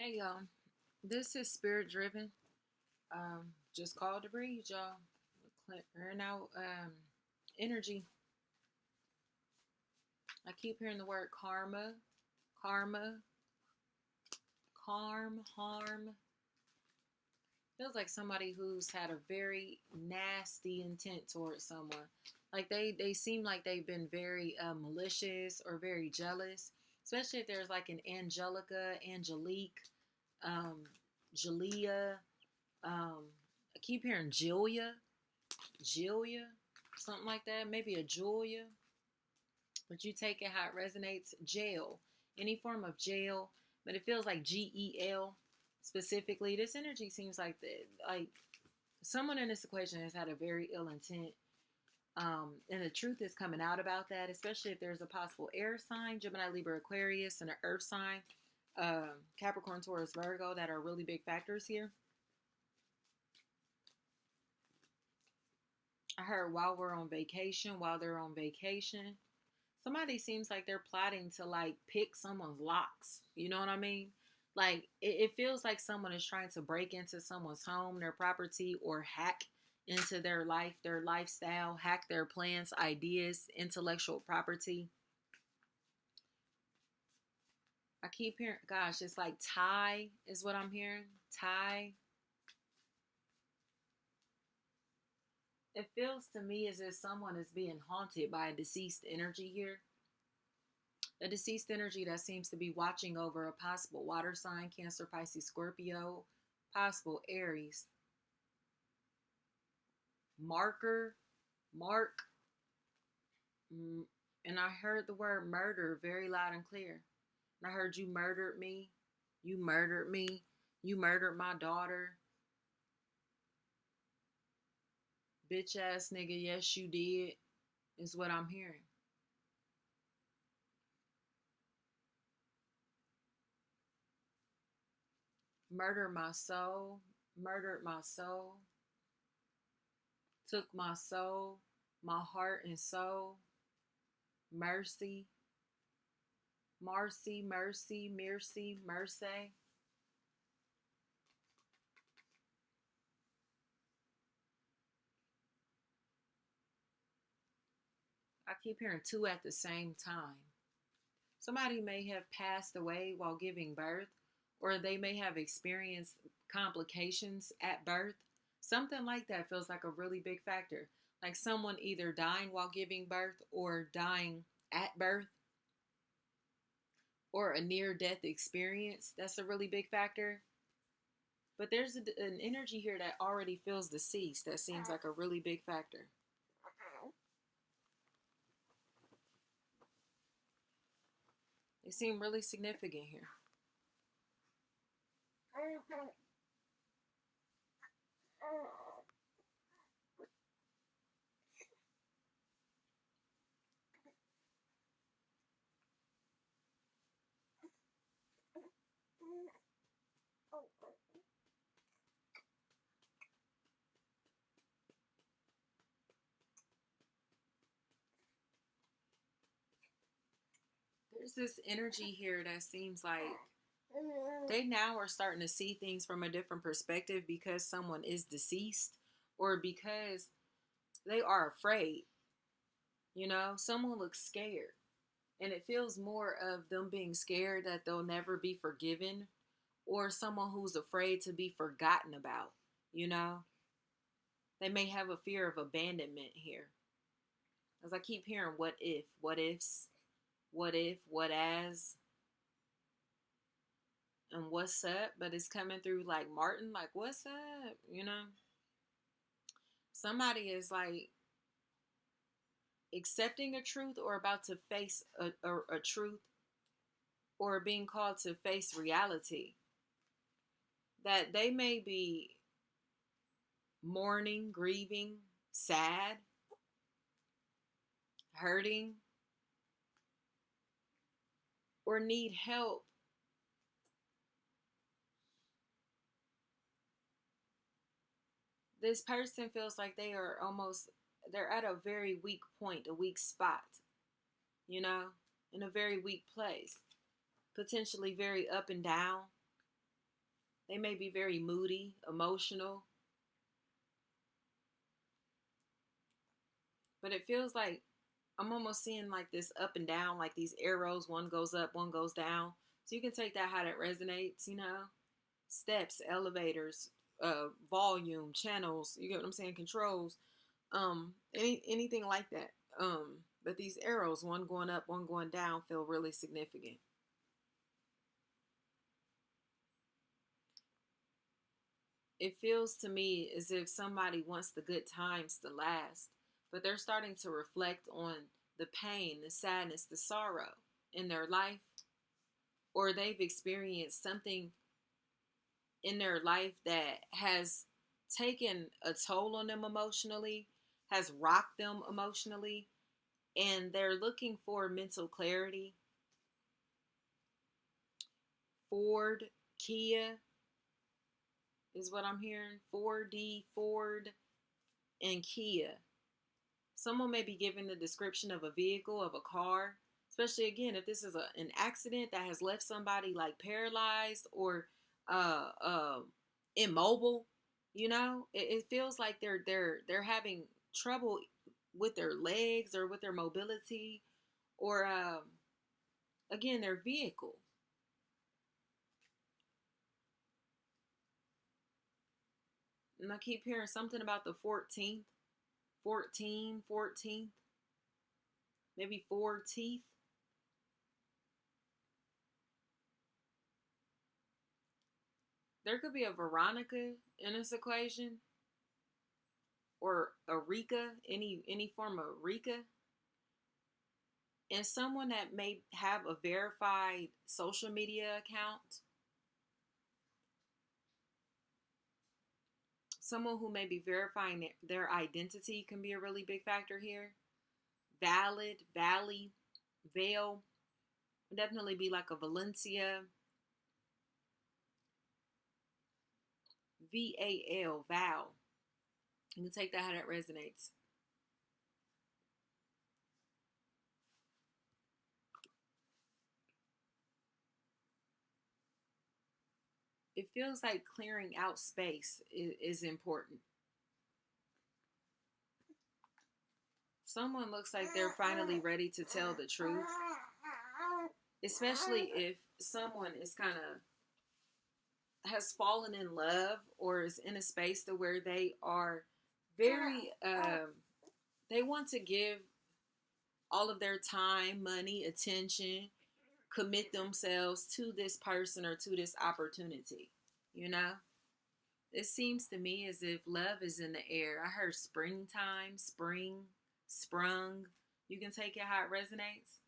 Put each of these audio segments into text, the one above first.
Hey y'all, this is spirit driven. Just called to breathe, y'all. Clearing out energy. I keep hearing the word karma, karma, harm. Feels like somebody who's had a very nasty intent towards someone. Like they seem like they've been very malicious or very jealous, especially if there's like an Angelica, Angelique, um, Julia. I keep hearing Julia, something like that. Maybe a Julia, but you take it how it resonates. Jail, any form of jail, but it feels like GEL specifically. This energy seems like someone in this equation has had a very ill intent. And the truth is coming out about that, especially if there's a possible air sign, Gemini, Libra, Aquarius, and an earth sign, Capricorn, Taurus, Virgo, that are really big factors here. I heard while they're on vacation, somebody seems like they're plotting to like pick someone's locks. You know what I mean? Like it feels like someone is trying to break into someone's home, their property, or hack into their life, their lifestyle, hack their plans, ideas, intellectual property. I keep hearing, gosh, it's like tie is what I'm hearing. Tie. It feels to me as if someone is being haunted by a deceased energy here. A deceased energy that seems to be watching over a possible water sign, Cancer, Pisces, Scorpio, possible Aries. Marker, Mark, and I heard the word murder very loud and clear. And I heard you murdered me. You murdered me. You murdered my daughter. Bitch ass nigga, yes you did, is what I'm hearing. Murder my soul, murdered my soul, took my soul, my heart and soul. Mercy, Marcy, mercy, mercy, mercy. I keep hearing two at the same time. Somebody may have passed away while giving birth, or they may have experienced complications at birth. Something like that feels like a really big factor. Like someone either dying while giving birth or dying at birth or a near death experience. That's a really big factor. But there's an energy here that already feels deceased. That seems like a really big factor. They seem really significant here. There's this energy here that seems like they now are starting to see things from a different perspective because someone is deceased or because they are afraid. You know, someone looks scared. And it feels more of them being scared that they'll never be forgiven or someone who's afraid to be forgotten about. You know, they may have a fear of abandonment here. As I keep hearing what if, what ifs, what if, what as, and what's up, but it's coming through like Martin, like, what's up? You know, somebody is like accepting a truth or about to face a truth or being called to face reality that they may be mourning, grieving, sad, hurting, or need help. This person feels like they're at a very weak point, a weak spot, you know, in a very weak place, potentially very up and down. They may be very moody, emotional, but it feels like I'm almost seeing like this up and down, like these arrows, one goes up, one goes down. So you can take that how that resonates, you know? Steps, elevators, volume, channels, you get what I'm saying? Controls, anything like that. But these arrows, one going up, one going down, feel really significant. It feels to me as if somebody wants the good times to last, but they're starting to reflect on the pain, the sadness, the sorrow in their life, or they've experienced something in their life that has taken a toll on them emotionally, has rocked them emotionally, and they're looking for mental clarity. Ford, Kia is what I'm hearing. 4D, Ford, and Kia. Someone may be giving the description of a vehicle, of a car, especially again if this is an accident that has left somebody like paralyzed or uh, uh, immobile. You know, it feels like they're having trouble with their legs or with their mobility or again their vehicle. And I keep hearing something about the 14th, 14th, maybe 4 teeth. There could be a Veronica in this equation or a Rika, any form of Rika, and someone that may have a verified social media account, someone who may be verifying their identity can be a really big factor here. Valid, Valley, Vale, would definitely be like a Valencia, VAL, Val. You can take that how that resonates. It feels like clearing out space is important. Someone looks like they're finally ready to tell the truth, especially if someone is kind of has fallen in love or is in a space to where they are very they want to give all of their time, money, attention, commit themselves to this person or to this opportunity, you know. It seems to me as if love is in the air. I heard springtime, spring, sprung. You can take it how it resonates.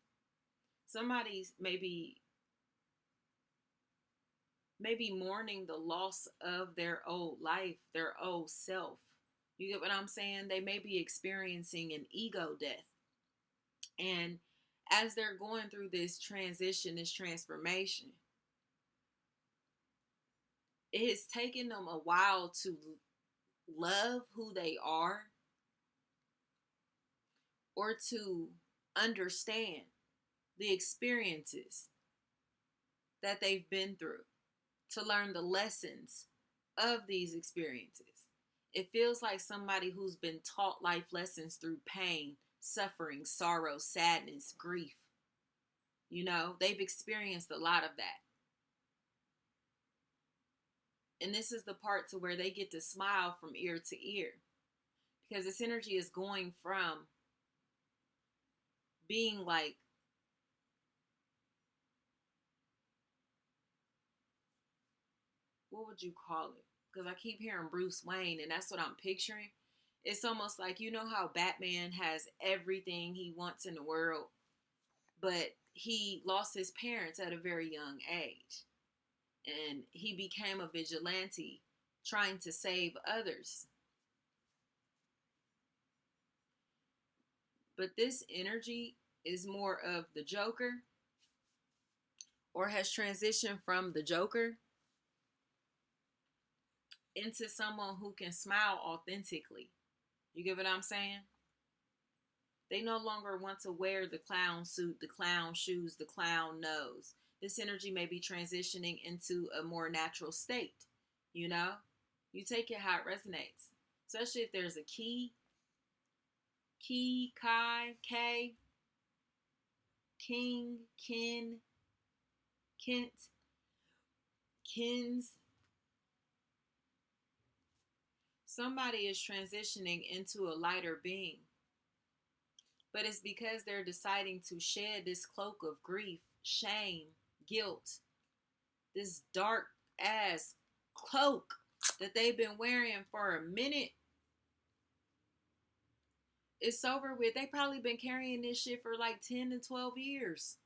Somebody's maybe mourning the loss of their old life, their old self. You get what I'm saying? They may be experiencing an ego death. And as they're going through this transition, this transformation, it has taken them a while to love who they are or to understand the experiences that they've been through, to learn the lessons of these experiences. It feels like somebody who's been taught life lessons through pain, suffering, sorrow, sadness, grief. You know, they've experienced a lot of that. And this is the part to where they get to smile from ear to ear because this energy is going from being like what would you call it? Because I keep hearing Bruce Wayne, and that's what I'm picturing. It's almost like you know how Batman has everything he wants in the world, but he lost his parents at a very young age, and he became a vigilante trying to save others. But this energy is more of the Joker, or has transitioned from the Joker into someone who can smile authentically. You get what I'm saying? They no longer want to wear the clown suit, the clown shoes, the clown nose. This energy may be transitioning into a more natural state. You know, you take it how it resonates, especially if there's a K, king, kin, kint, kins. Somebody is transitioning into a lighter being, but it's because they're deciding to shed this cloak of grief, shame, guilt, this dark ass cloak that they've been wearing for a minute. It's over with. They probably been carrying this shit for like 10 to 12 years.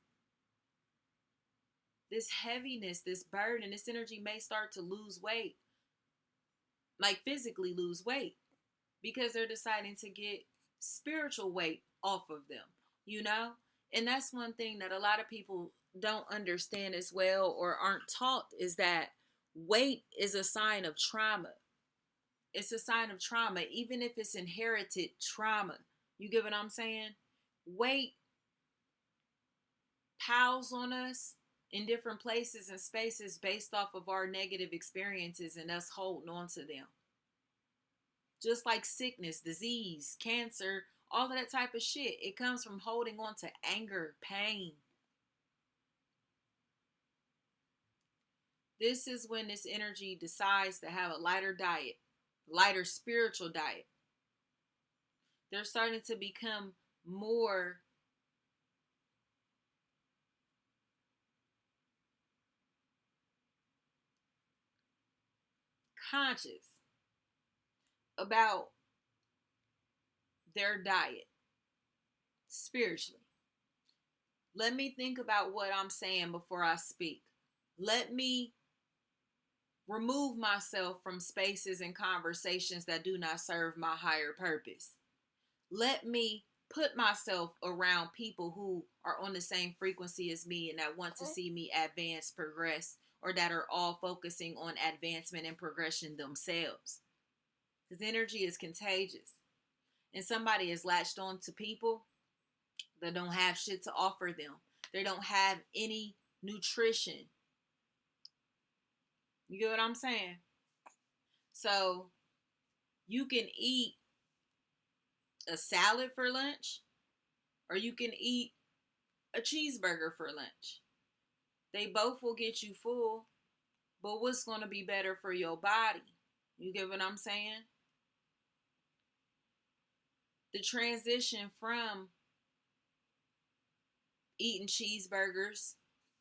This heaviness, this burden, this energy may start to lose weight, like physically lose weight, because they're deciding to get spiritual weight off of them, you know? And that's one thing that a lot of people don't understand as well, or aren't taught, is that weight is a sign of trauma. It's a sign of trauma, even if it's inherited trauma. You get what I'm saying? Weight piles on us in different places and spaces based off of our negative experiences and us holding on to them. Just like sickness, disease, cancer, all of that type of shit. It comes from holding on to anger, pain. This is when this energy decides to have a lighter diet, lighter spiritual diet. They're starting to become more conscious about their diet spiritually. Let me think about what I'm saying before I speak. Let me remove myself from spaces and conversations that do not serve my higher purpose. Let me put myself around people who are on the same frequency as me and that want to see me advance, progress, or that are all focusing on advancement and progression themselves. Because energy is contagious. And somebody is latched on to people that don't have shit to offer them. They don't have any nutrition. You get what I'm saying? So you can eat a salad for lunch, or you can eat a cheeseburger for lunch. They both will get you full, but what's going to be better for your body? You get what I'm saying? The transition from eating cheeseburgers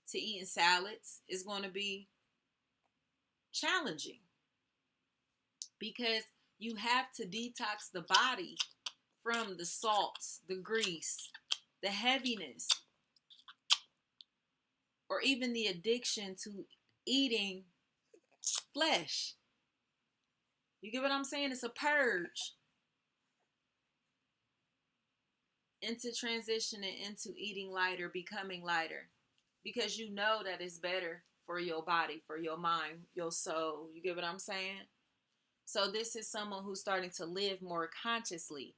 to eating salads is going to be challenging, because you have to detox the body from the salts, the grease, the heaviness, or even the addiction to eating flesh. You get what I'm saying? It's a purge into transitioning into eating lighter, becoming lighter, because you know that it's better for your body, for your mind, your soul. You get what I'm saying? So this is someone who's starting to live more consciously.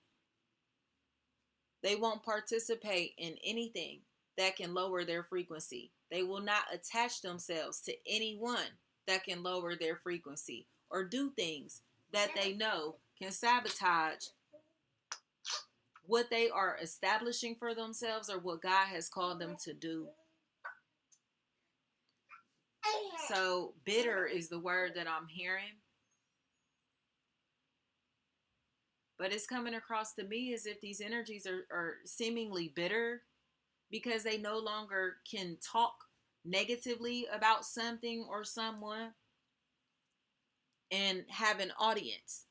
They won't participate in anything that can lower their frequency. They will not attach themselves to anyone that can lower their frequency, or do things that they know can sabotage what they are establishing for themselves or what God has called them to do. So bitter is the word that I'm hearing. But it's coming across to me as if these energies are seemingly bitter because they no longer can talk negatively about something or someone and have an audience.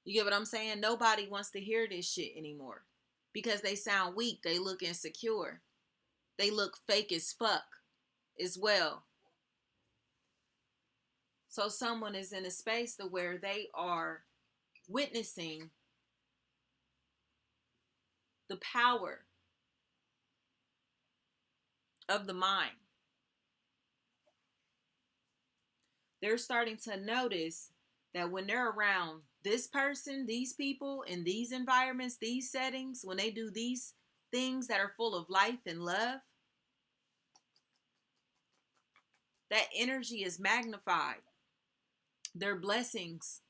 You get what I'm saying? Nobody wants to hear this shit anymore because they sound weak. They look insecure. They look fake as fuck as well. So someone is in a space to where they are witnessing the power of the mind. They're starting to notice that when they're around this person, these people, in these environments, these settings, when they do these things that are full of life and love, that energy is magnified. their blessings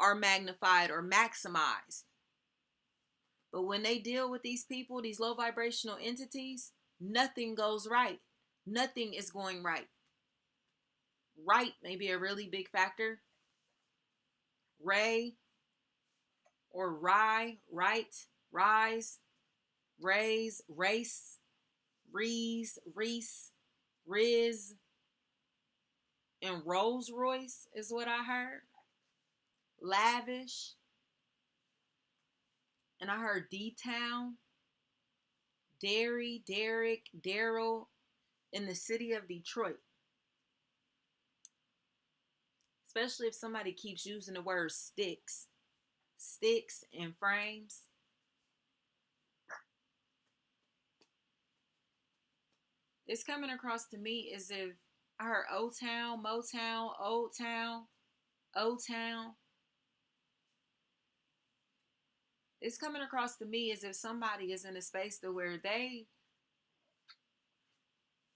are magnified or maximized. But when they deal with these people, these low vibrational entities, nothing goes right. Nothing is going right. Right may be a really big factor. Ray or rye, right, rise, raise, race, Reese, Riz, and Rolls Royce is what I heard. Lavish. And I heard D-Town, Derry, Derek, Daryl, in the city of Detroit. Especially if somebody keeps using the word sticks. Sticks and frames. It's coming across to me as if I heard Old Town, Motown, Old Town, Old Town. It's coming across to me as if somebody is in a space to where they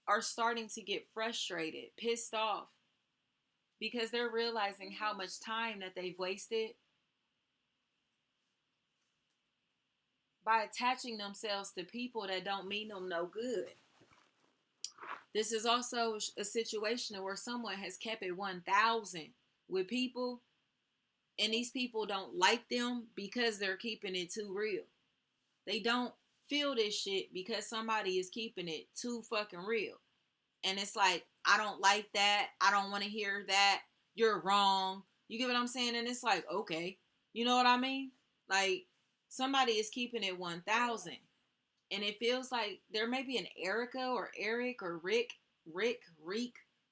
are starting to get frustrated, pissed off, because they're realizing how much time that they've wasted by attaching themselves to people that don't mean them no good. This is also a situation where someone has kept it 1,000 with people, and these people don't like them because they're keeping it too real. They don't feel this shit because somebody is keeping it too fucking real. And it's like, I don't like that. I don't want to hear that. You're wrong. You get what I'm saying? And it's like, okay. You know what I mean? Like, somebody is keeping it 1,000. And it feels like there may be an Erica or Eric or Rick, Reek,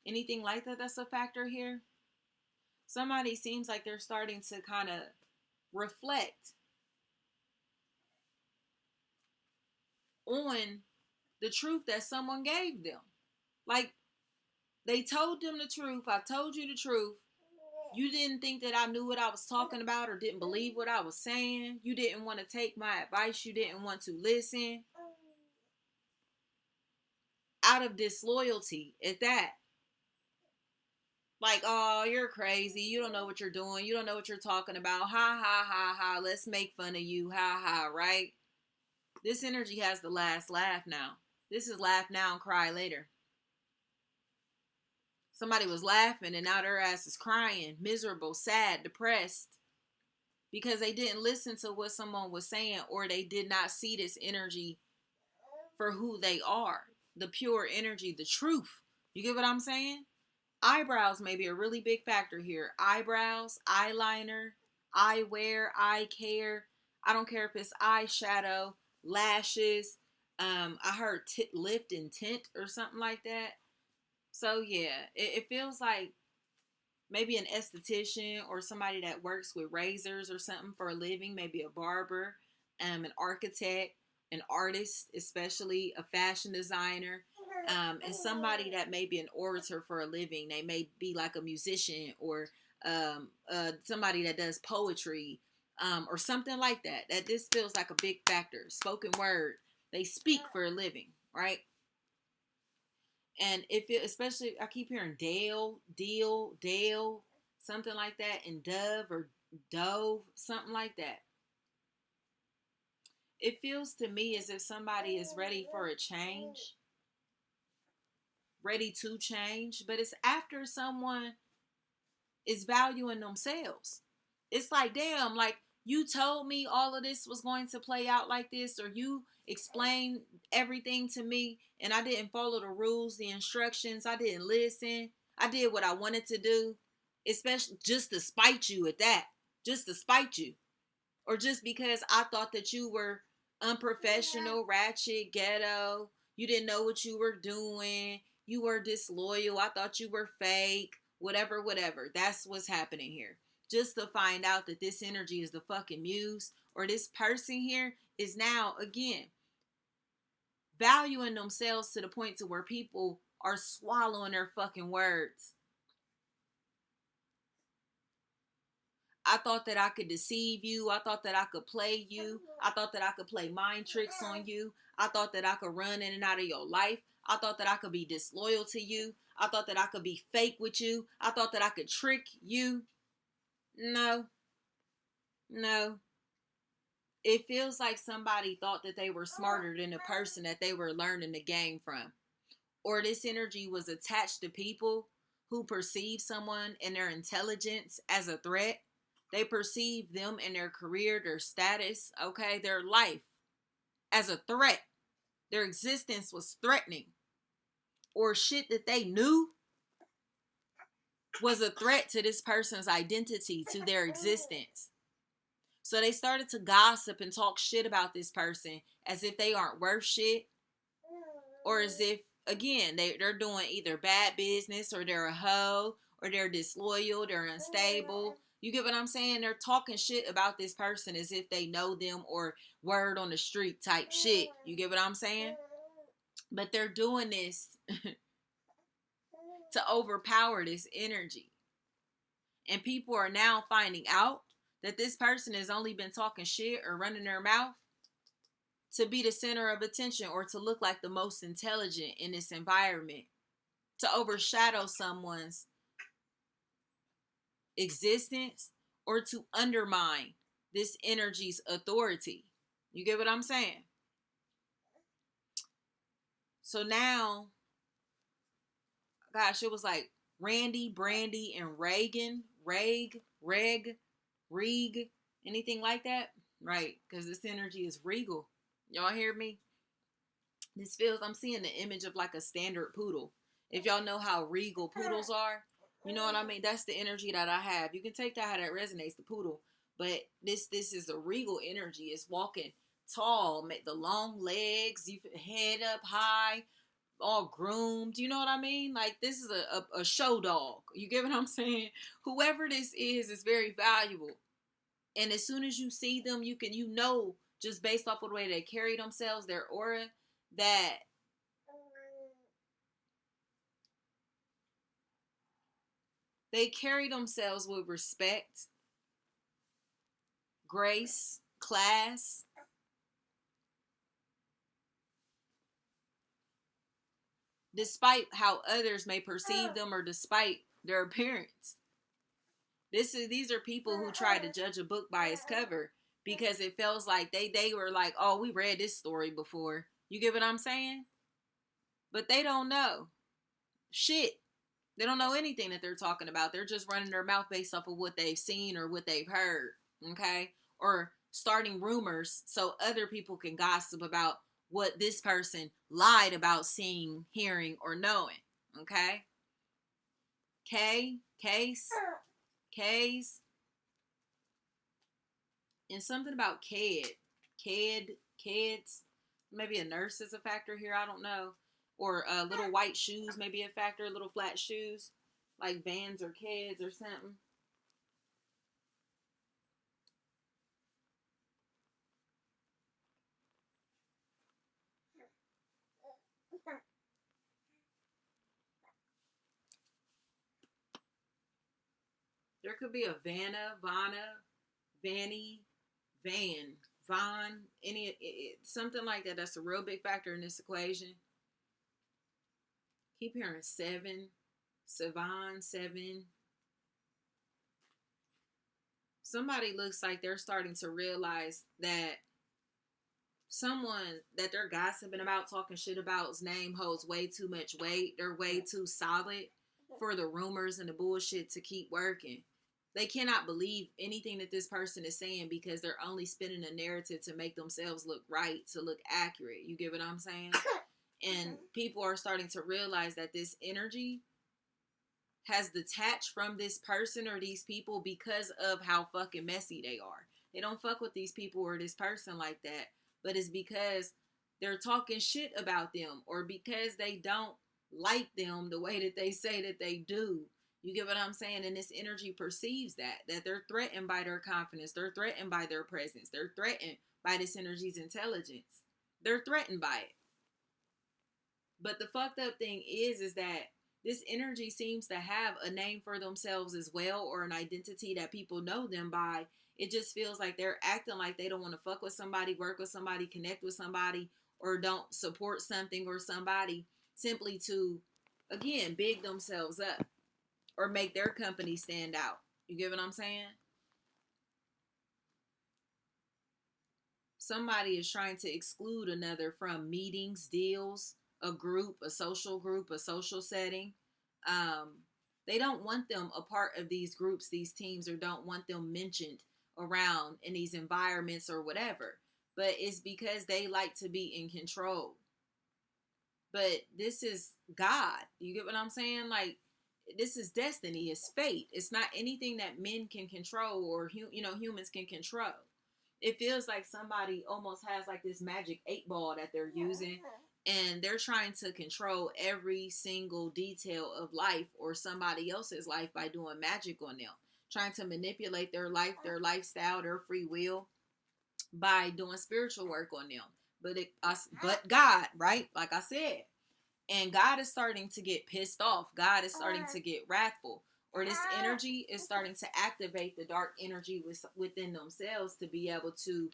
anything like that that's a factor here. Somebody seems like they're starting to kind of reflect on the truth that someone gave them. Like, they told them the truth. I told you the truth. You didn't think that I knew what I was talking about or didn't believe what I was saying. You didn't want to take my advice. You didn't want to listen. Out of disloyalty at that. Like, oh, you're crazy. You don't know what you're doing. You don't know what you're talking about. Ha, ha, ha, ha. Let's make fun of you. Ha, ha, right? This energy has the last laugh now. This is laugh now and cry later. Somebody was laughing and now their ass is crying, miserable, sad, depressed, because they didn't listen to what someone was saying, or they did not see this energy for who they are. The pure energy, the truth. You get what I'm saying? Eyebrows may be a really big factor here. Eyebrows, eyeliner, eyewear, eye care. I don't care if it's eyeshadow, lashes. I heard lift and tint or something like that. So yeah, it feels like maybe an esthetician or somebody that works with razors or something for a living, maybe a barber, an architect, an artist, especially a fashion designer, and somebody that may be an orator for a living. They may be like a musician or somebody that does poetry or something like that. That this feels like a big factor. Spoken word. They speak for a living, right? And if it, especially, I keep hearing Dale, something like that, and Dove or Dove, something like that. It feels to me as if somebody is ready for a change, ready to change, but it's after someone is valuing themselves. It's like, damn, like you told me all of this was going to play out like this, or you explained everything to me and I didn't follow the rules, the instructions. I didn't listen. I did what I wanted to do, especially just to spite you at that, just to spite you. Or just because I thought that you were unprofessional, ratchet, ghetto. You didn't know what you were doing. You were disloyal. I thought you were fake. Whatever, whatever. That's what's happening here. Just to find out that this energy is the fucking muse, or this person here is now, again, valuing themselves to the point to where people are swallowing their fucking words. I thought that I could deceive you. I thought that I could play you. I thought that I could play mind tricks on you. I thought that I could run in and out of your life. I thought that I could be disloyal to you. I thought that I could be fake with you. I thought that I could trick you. No, no. It feels like somebody thought that they were smarter than the person that they were learning the game from. Or this energy was attached to people who perceive someone and their intelligence as a threat. They perceive them and their career, their status, okay, their life as a threat. Their existence was threatening. Or shit that they knew was a threat to this person's identity, to their existence. So they started to gossip and talk shit about this person as if they aren't worth shit, or as if, again, they're doing either bad business, or they're a hoe, or they're disloyal, they're unstable. You get what I'm saying? They're talking shit about this person as if they know them, or word on the street type shit. You get what I'm saying? But they're doing this to overpower this energy. And people are now finding out that this person has only been talking shit or running their mouth to be the center of attention, or to look like the most intelligent in this environment, to overshadow someone's existence, or to undermine this energy's authority. You get what I'm saying? So now, gosh, it was like Randy, Brandy, and Reagan, Reg, anything like that? Right, because this energy is regal. Y'all hear me? This feels, I'm seeing the image of like a standard poodle. If y'all know how regal poodles are, you know what I mean? That's the energy that I have. You can take that how that resonates, the poodle. But this is a regal energy. It's walking tall, make the long legs, you head up high, all groomed. You know what I mean? Like, this is a show dog. You get what I'm saying? Whoever this is very valuable. And as soon as you see them, you know, just based off of the way they carry themselves, their aura, that they carry themselves with respect, grace, class. Despite how others may perceive them, or despite their appearance. These are people who try to judge a book by its cover, because it feels like they were like, oh, we read this story before. You get what I'm saying? But they don't know shit. They don't know anything that they're talking about. They're just running their mouth based off of what they've seen or what they've heard. Okay? Or starting rumors so other people can gossip about what this person lied about seeing, hearing, or knowing. Okay? Case, and something about kids. Maybe a nurse is a factor here. I don't know. Or little white shoes, maybe a factor. Little flat shoes, like Vans or kids or something. There could be a Vanny, Van, Von, something like that. That's a real big factor in this equation. Keep hearing seven, Savon, seven. Somebody looks like they're starting to realize that someone that they're gossiping about, talking shit about's name holds way too much weight. They're way too solid for the rumors and the bullshit to keep working. They cannot believe anything that this person is saying, because they're only spinning a narrative to make themselves look right, to look accurate. You get what I'm saying? And people are starting to realize that this energy has detached from this person or these people because of how fucking messy they are. They don't fuck with these people or this person like that, but it's because they're talking shit about them, or because they don't like them the way that they say that they do. You get what I'm saying? And this energy perceives that they're threatened by their confidence. They're threatened by their presence. They're threatened by this energy's intelligence. They're threatened by it. But the fucked up thing is that this energy seems to have a name for themselves as well, or an identity that people know them by. It just feels like they're acting like they don't want to fuck with somebody, work with somebody, connect with somebody, or don't support something or somebody, simply to, again, big themselves up or make their company stand out. You get what I'm saying? Somebody is trying to exclude another from meetings, deals, a group, a social setting. Um, they don't want them a part of these groups, these teams, or don't want them mentioned around in these environments or whatever. But it's because they like to be in control. But this is God. You get what I'm saying? Like, this is destiny. It's fate. It's not anything that men can control or humans can control. It feels like somebody almost has like this magic 8 ball that they're using, and they're trying to control every single detail of life or somebody else's life by doing magic on them, trying to manipulate their life, their lifestyle, their free will by doing spiritual work on them. But God, right? Like I said, and God is starting to get pissed off. God is starting to get wrathful. Or this energy is starting to activate the dark energy within themselves to be able to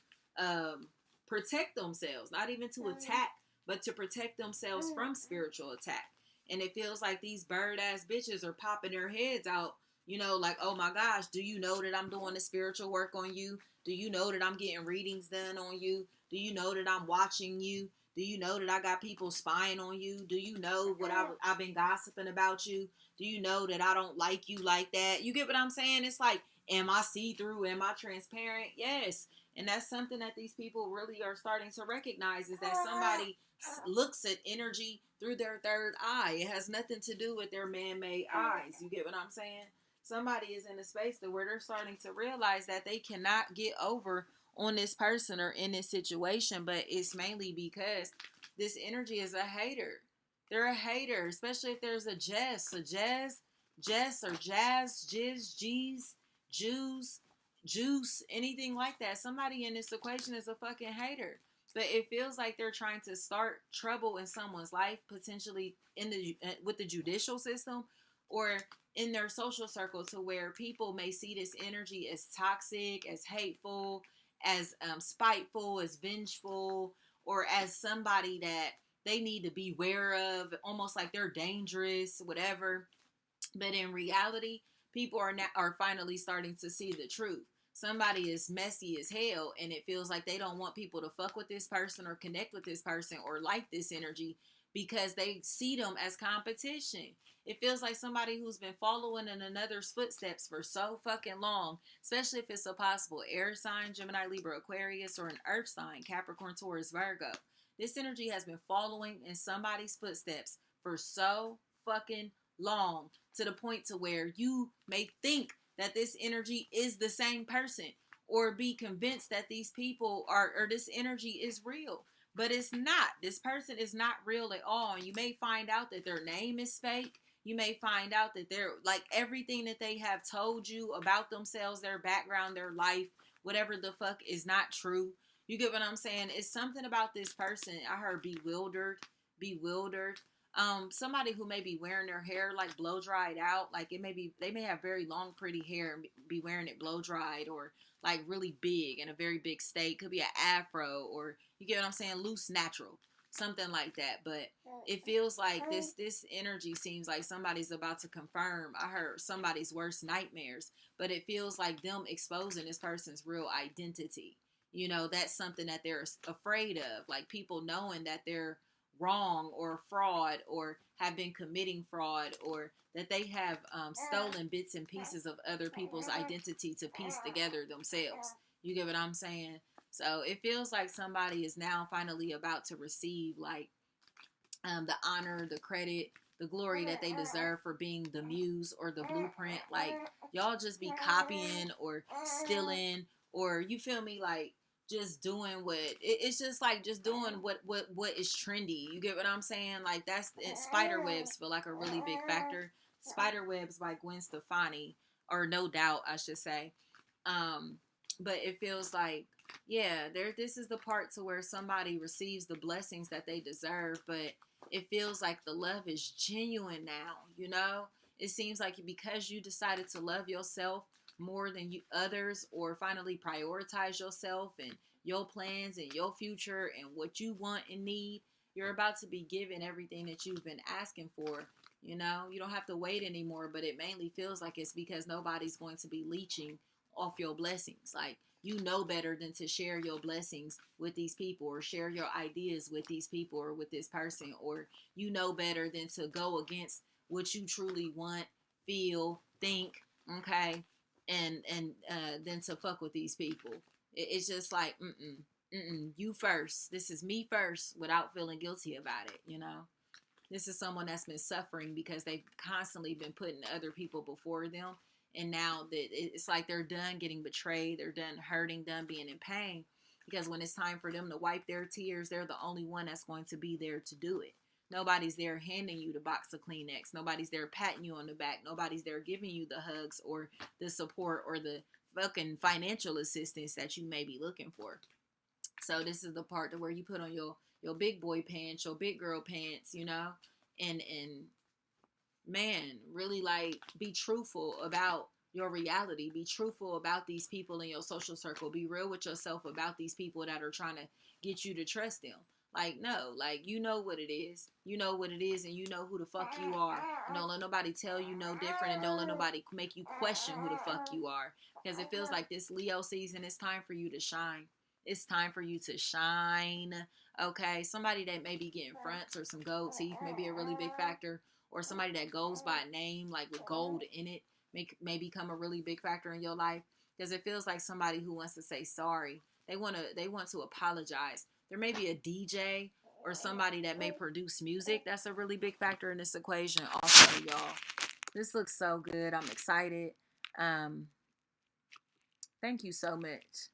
protect themselves. Not even to attack, but to protect themselves from spiritual attack. And it feels like these bird ass bitches are popping their heads out, like, oh my gosh, do you know that I'm doing the spiritual work on you? Do you know that I'm getting readings done on you? Do you know that I'm watching you? Do you know that I got people spying on you? Do you know what I've been gossiping about you? Do you know that I don't like you like that? You get what I'm saying? It's like, am I see-through? Am I transparent? Yes. And that's something that these people really are starting to recognize, is that somebody looks at energy through their third eye. It has nothing to do with their man-made eyes. You get what I'm saying? Somebody is in a space where they're starting to realize that they cannot get over on this person or in this situation, but it's mainly because this energy is a hater. They're a hater, especially if there's a Jess, or Jazz, Jizz, G's, Jews, Juice, anything like that. Somebody in this equation is a fucking hater. But it feels like they're trying to start trouble in someone's life, potentially with the judicial system or in their social circle, to where people may see this energy as toxic, as hateful, as spiteful, as vengeful, or as somebody that they need to be aware of, almost like they're dangerous, whatever. But in reality, people are finally starting to see the truth. Somebody is messy as hell, and it feels like they don't want people to fuck with this person or connect with this person or like this energy because they see them as competition. It feels like somebody who's been following in another's footsteps for so fucking long, especially if it's a possible air sign, Gemini, Libra, Aquarius, or an earth sign, Capricorn, Taurus, Virgo. This energy has been following in somebody's footsteps for so fucking long, to the point to where you may think that this energy is the same person, or be convinced that these people or this energy is real. But it's not. This person is not real at all. And you may find out that their name is fake. You may find out that they're like, everything that they have told you about themselves, their background, their life, whatever the fuck, is not true. You get what I'm saying? It's something about this person. I heard bewildered. Somebody who may be wearing their hair like blow dried out. Like, they may have very long, pretty hair and be wearing it blow dried, or like really big in a very big state. Could be an afro, or, you get what I'm saying, loose, natural, something like that. But it feels like this energy seems like somebody's about to confirm. I heard somebody's worst nightmares, but it feels like them exposing this person's real identity. That's something that they're afraid of. Like, people knowing that they're wrong or fraud, or have been committing fraud, or that they have stolen bits and pieces of other people's identity to piece together themselves. You get what I'm saying? So it feels like somebody is now finally about to receive, like, the honor, the credit, the glory that they deserve for being the muse or the blueprint. Like, y'all just be copying or stealing, or, you feel me, like, just doing it's just like just doing what is trendy. You get what I'm saying? Like, that's Spiderwebs feel like a really big factor. Spiderwebs by Gwen Stefani, or No Doubt, I should say. But it feels like, yeah, this is the part to where somebody receives the blessings that they deserve, but it feels like the love is genuine now. It seems like because you decided to love yourself more than others, or finally prioritize yourself and your plans and your future and what you want and need, You're about to be given everything that you've been asking for. You know, you don't have to wait anymore, but it mainly feels like it's because nobody's going to be leeching off your blessings. Like, you know better than to share your blessings with these people, or share your ideas with these people, or with this person, or you know better than to go against what you truly want, feel, think, okay, and then to fuck with these people. It's just like, you first. This is me first, without feeling guilty about it. You know, this is someone that's been suffering because they've constantly been putting other people before them, and now that it's like they're done getting betrayed, they're done hurting, done being in pain. Because when it's time for them to wipe their tears, they're the only one that's going to be there to do it. Nobody's there handing you the box of Kleenex. Nobody's there patting you on the back. Nobody's there giving you the hugs or the support or the fucking financial assistance that you may be looking for. So this is the part to where you put on your big boy pants, your big girl pants, you know, and man, really like be truthful about your reality. Be truthful about these people in your social circle. Be real with yourself about these people that are trying to get you to trust them. Like, no, like, you know what it is. You know what it is, and you know who the fuck you are. And don't let nobody tell you no different, and don't let nobody make you question who the fuck you are. Because it feels like this Leo season, it's time for you to shine. It's time for you to shine. Okay, somebody that may be getting fronts or some gold teeth may be a really big factor, or somebody that goes by a name like with gold in it may become a really big factor in your life, because it feels like somebody who wants to say sorry. They want to apologize. There may be a DJ or somebody that may produce music that's a really big factor in this equation also, y'all. This looks so good. I'm excited. um Thank you so much.